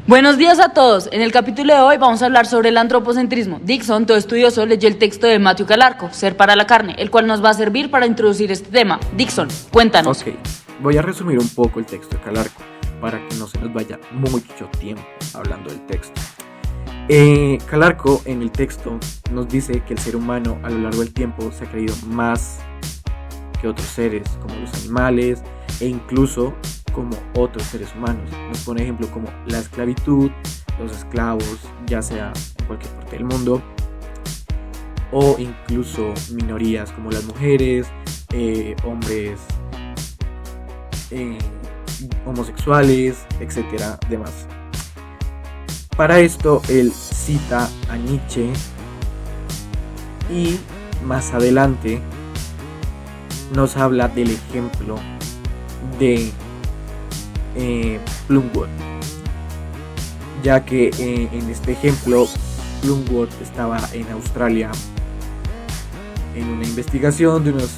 Buenos días a todos. En el capítulo de hoy vamos a hablar sobre el antropocentrismo. Dixon, todo estudioso, leyó el texto de Matthew Calarco, Ser para la carne, el cual nos va a servir para introducir este tema. Dixon, cuéntanos. Ok, voy a resumir un poco el texto de Calarco para que no se nos vaya mucho tiempo hablando del texto. Calarco en el texto nos dice que el ser humano a lo largo del tiempo se ha creído más que otros seres, como los animales e incluso como otros seres humanos. Nos pone ejemplo como la esclavitud, los esclavos, ya sea en cualquier parte del mundo, o incluso minorías como las mujeres, hombres homosexuales, etcétera, demás. Para esto él cita a Nietzsche y más adelante nos habla del ejemplo de Plumwood, ya que en este ejemplo Plumwood estaba en Australia en una investigación de unos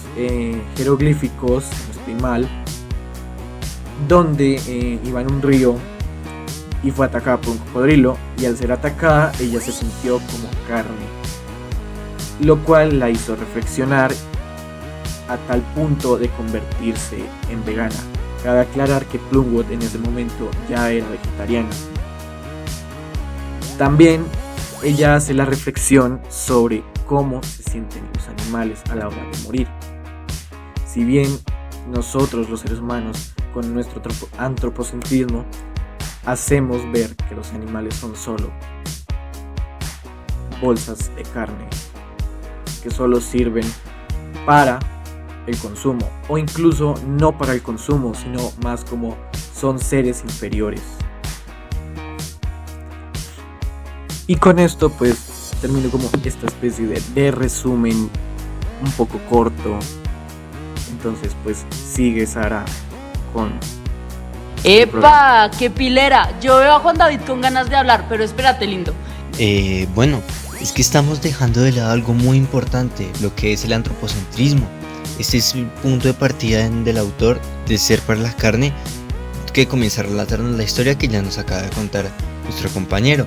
jeroglíficos, no estoy mal, donde iba en un río y fue atacada por un cocodrilo, y al ser atacada ella se sintió como carne, lo cual la hizo reflexionar a tal punto de convertirse en vegana. Cabe aclarar que Plumwood en ese momento ya era vegetariana. También ella hace la reflexión sobre cómo se sienten los animales a la hora de morir. Si bien nosotros los seres humanos con nuestro antropocentrismo hacemos ver que los animales son solo bolsas de carne que solo sirven para el consumo, o incluso no para el consumo, sino más como son seres inferiores. Y con esto pues termino como esta especie de resumen un poco corto. Entonces pues sigue Sara con... ¡Epa! ¡Qué pilera! Yo veo a Juan David con ganas de hablar, pero espérate, lindo. Bueno, es que estamos dejando de lado algo muy importante, lo que es el antropocentrismo. Este es el punto de partida del autor de Ser para la carne, que comienza a relatarnos la historia que ya nos acaba de contar nuestro compañero.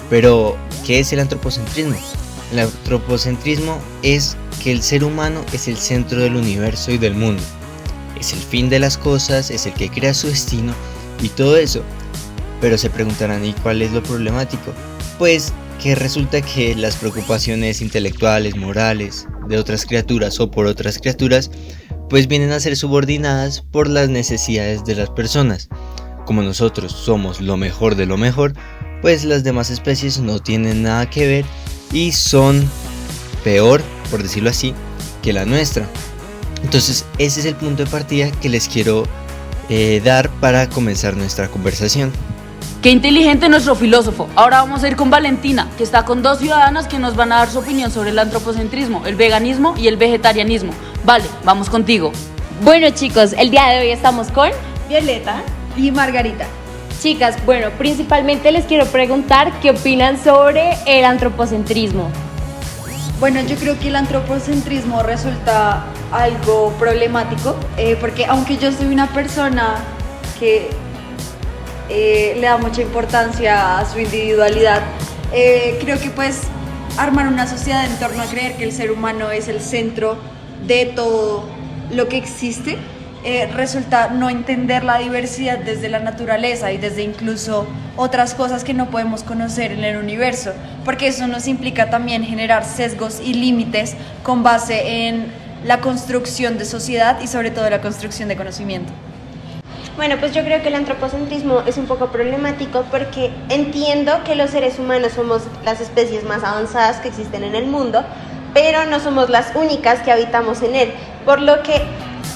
Pero, ¿qué es el antropocentrismo? El antropocentrismo es que el ser humano es el centro del universo y del mundo. Es el fin de las cosas, es el que crea su destino y todo eso. Pero se preguntarán, ¿y cuál es lo problemático? Pues que resulta que las preocupaciones intelectuales, morales, de otras criaturas o por otras criaturas, pues vienen a ser subordinadas por las necesidades de las personas. Como nosotros somos lo mejor de lo mejor, pues las demás especies no tienen nada que ver y son peor, por decirlo así, que la nuestra. Entonces ese es el punto de partida que les quiero dar para comenzar nuestra conversación. ¡Qué inteligente nuestro filósofo! Ahora vamos a ir con Valentina, que está con dos ciudadanas que nos van a dar su opinión sobre el antropocentrismo, el veganismo y el vegetarianismo. Vale, vamos contigo. Bueno chicos, el día de hoy estamos con Violeta y Margarita. chicas. Bueno, principalmente les quiero preguntar qué opinan sobre el antropocentrismo. Bueno, yo creo que el antropocentrismo resulta algo problemático, porque aunque yo soy una persona que le da mucha importancia a su individualidad, creo que pues armar una sociedad en torno a creer que el ser humano es el centro de todo lo que existe, resulta no entender la diversidad desde la naturaleza y desde incluso otras cosas que no podemos conocer en el universo, porque eso nos implica también generar sesgos y límites con base en la construcción de sociedad y sobre todo la construcción de conocimiento. Bueno, pues yo creo que el antropocentrismo es un poco problemático porque entiendo que los seres humanos somos las especies más avanzadas que existen en el mundo, pero no somos las únicas que habitamos en él, por lo que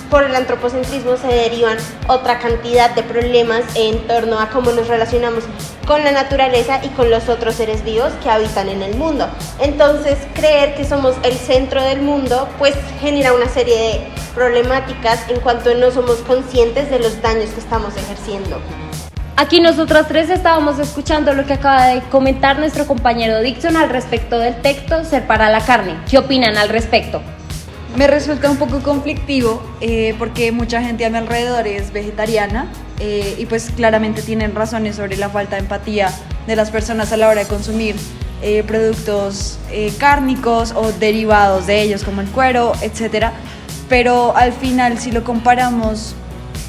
por el antropocentrismo se derivan otra cantidad de problemas en torno a cómo nos relacionamos con la naturaleza y con los otros seres vivos que habitan en el mundo. Entonces, creer que somos el centro del mundo, pues genera una serie de problemáticas en cuanto no somos conscientes de los daños que estamos ejerciendo. Aquí nosotras tres estábamos escuchando lo que acaba de comentar nuestro compañero Dixon al respecto del texto Ser para la carne. ¿Qué opinan al respecto? Me resulta un poco conflictivo porque mucha gente a mi alrededor es vegetariana y pues claramente tienen razones sobre la falta de empatía de las personas a la hora de consumir productos cárnicos o derivados de ellos como el cuero, etcétera. Pero al final, si lo comparamos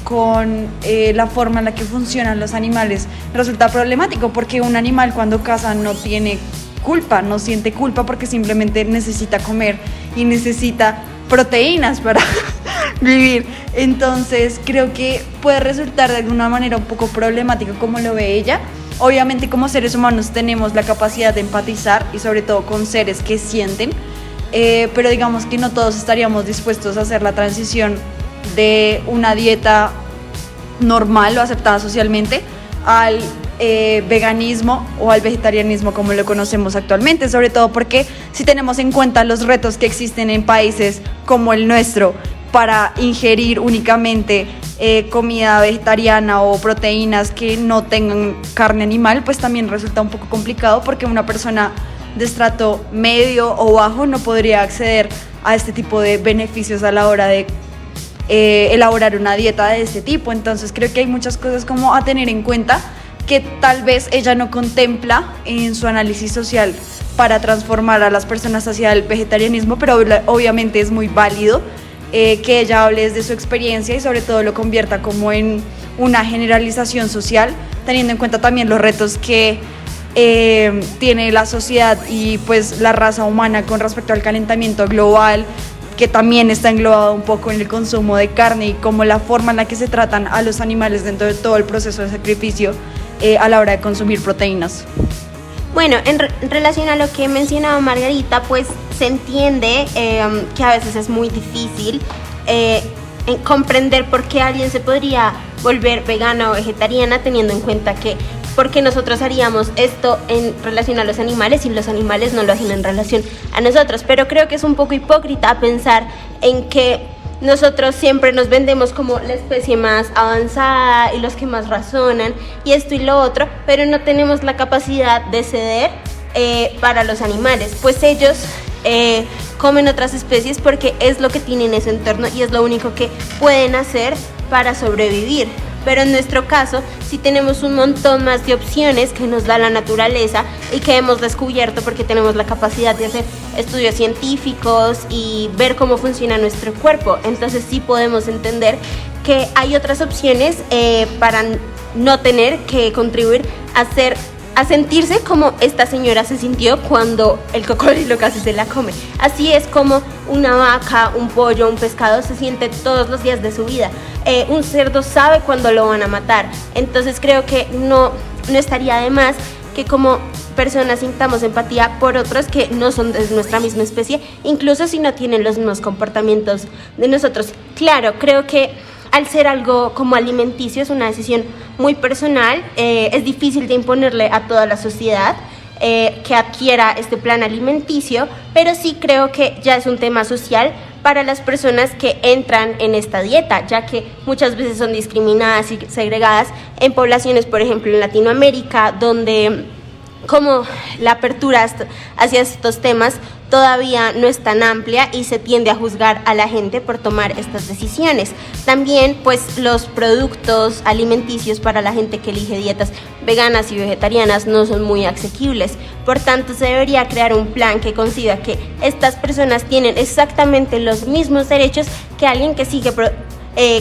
con la forma en la que funcionan los animales, resulta problemático, porque un animal cuando caza no tiene culpa, no siente culpa, porque simplemente necesita comer y necesita proteínas para vivir. Entonces creo que puede resultar de alguna manera un poco problemático como lo ve ella. Obviamente como seres humanos tenemos la capacidad de empatizar y sobre todo con seres que sienten, pero digamos que no todos estaríamos dispuestos a hacer la transición de una dieta normal o aceptada socialmente al veganismo o al vegetarianismo como lo conocemos actualmente, sobre todo porque si tenemos en cuenta los retos que existen en países como el nuestro para ingerir únicamente comida vegetariana o proteínas que no tengan carne animal, pues también resulta un poco complicado, porque una persona de estrato medio o bajo no podría acceder a este tipo de beneficios a la hora de elaborar una dieta de este tipo. Entonces creo que hay muchas cosas como a tener en cuenta que tal vez ella no contempla en su análisis social para transformar a las personas hacia el vegetarianismo, pero obviamente es muy válido que ella hable desde su experiencia y sobre todo lo convierta como en una generalización social, teniendo en cuenta también los retos que tiene la sociedad y pues la raza humana con respecto al calentamiento global, que también está englobado un poco en el consumo de carne y como la forma en la que se tratan a los animales dentro de todo el proceso de sacrificio a la hora de consumir proteínas. Bueno, en relación a lo que mencionaba Margarita, pues se entiende que a veces es muy difícil comprender por qué alguien se podría volver vegana o vegetariana, teniendo en cuenta que porque nosotros haríamos esto en relación a los animales y los animales no lo hacen en relación a nosotros. Pero creo que es un poco hipócrita pensar en que nosotros siempre nos vendemos como la especie más avanzada y los que más razonan y esto y lo otro, pero no tenemos la capacidad de ceder para los animales, pues ellos comen otras especies porque es lo que tienen en ese entorno y es lo único que pueden hacer para sobrevivir. Pero en nuestro caso sí tenemos un montón más de opciones que nos da la naturaleza y que hemos descubierto porque tenemos la capacidad de hacer estudios científicos y ver cómo funciona nuestro cuerpo. Entonces sí podemos entender que hay otras opciones para no tener que contribuir a sentirse como esta señora se sintió cuando el cocodrilo casi se la come. Así es como una vaca, un pollo, un pescado se siente todos los días de su vida. Un cerdo sabe cuándo lo van a matar. Entonces creo que no estaría de más que como personas sintamos empatía por otros que no son de nuestra misma especie, incluso si no tienen los mismos comportamientos de nosotros. Claro, creo que al ser algo como alimenticio es una decisión muy personal, es difícil de imponerle a toda la sociedad que adquiera este plan alimenticio, pero sí creo que ya es un tema social para las personas que entran en esta dieta, ya que muchas veces son discriminadas y segregadas en poblaciones, por ejemplo en Latinoamérica, donde como la apertura hacia estos temas todavía no es tan amplia y se tiende a juzgar a la gente por tomar estas decisiones. También pues los productos alimenticios para la gente que elige dietas veganas y vegetarianas no son muy asequibles. Por tanto, se debería crear un plan que consiga que estas personas tienen exactamente los mismos derechos que alguien que sigue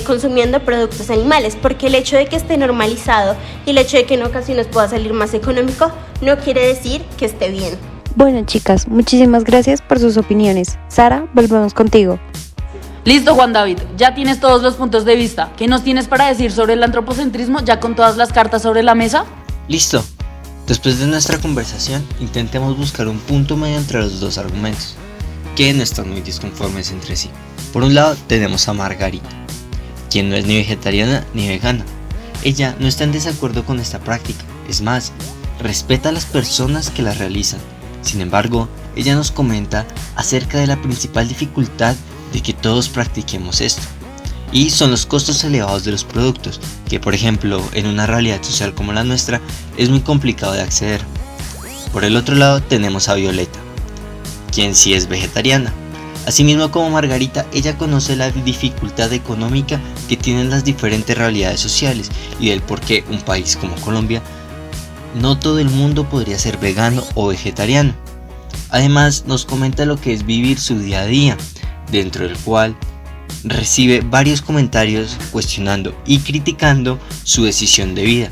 consumiendo productos animales, porque el hecho de que esté normalizado y el hecho de que en ocasiones pueda salir más económico no quiere decir que esté bien. Bueno, chicas, muchísimas gracias por sus opiniones. Sara, volvemos contigo. Listo, Juan David, ya tienes todos los puntos de vista. ¿Qué nos tienes para decir sobre el antropocentrismo ya con todas las cartas sobre la mesa? Listo. Después de nuestra conversación, intentemos buscar un punto medio entre los dos argumentos, que no están muy disconformes entre sí. Por un lado tenemos a Margarita, quien no es ni vegetariana ni vegana. Ella no está en desacuerdo con esta práctica, es más, respeta a las personas que la realizan. Sin embargo, ella nos comenta acerca de la principal dificultad de que todos practiquemos esto, y son los costos elevados de los productos, que por ejemplo en una realidad social como la nuestra es muy complicado de acceder. Por el otro lado tenemos a Violeta, quien sí es vegetariana. Asimismo, como Margarita, ella conoce la dificultad económica que tienen las diferentes realidades sociales y del por qué un país como Colombia, no todo el mundo podría ser vegano o vegetariano. Además, nos comenta lo que es vivir su día a día, dentro del cual recibe varios comentarios cuestionando y criticando su decisión de vida.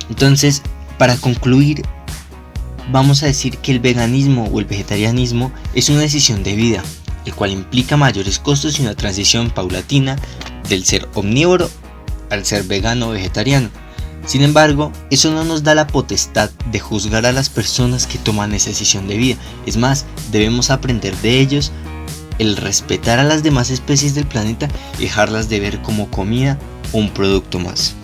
Entonces, para concluir, vamos a decir que el veganismo o el vegetarianismo es una decisión de vida, el cual implica mayores costos y una transición paulatina del ser omnívoro al ser vegano o vegetariano. Sin embargo, eso no nos da la potestad de juzgar a las personas que toman esa decisión de vida. Es más, debemos aprender de ellos el respetar a las demás especies del planeta y dejarlas de ver como comida o un producto más.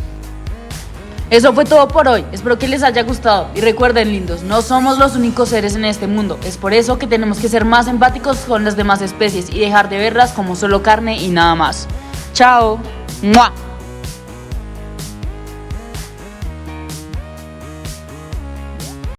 Eso fue todo por hoy, espero que les haya gustado y recuerden, lindos, no somos los únicos seres en este mundo, es por eso que tenemos que ser más empáticos con las demás especies y dejar de verlas como solo carne y nada más. Chao. ¡Mua!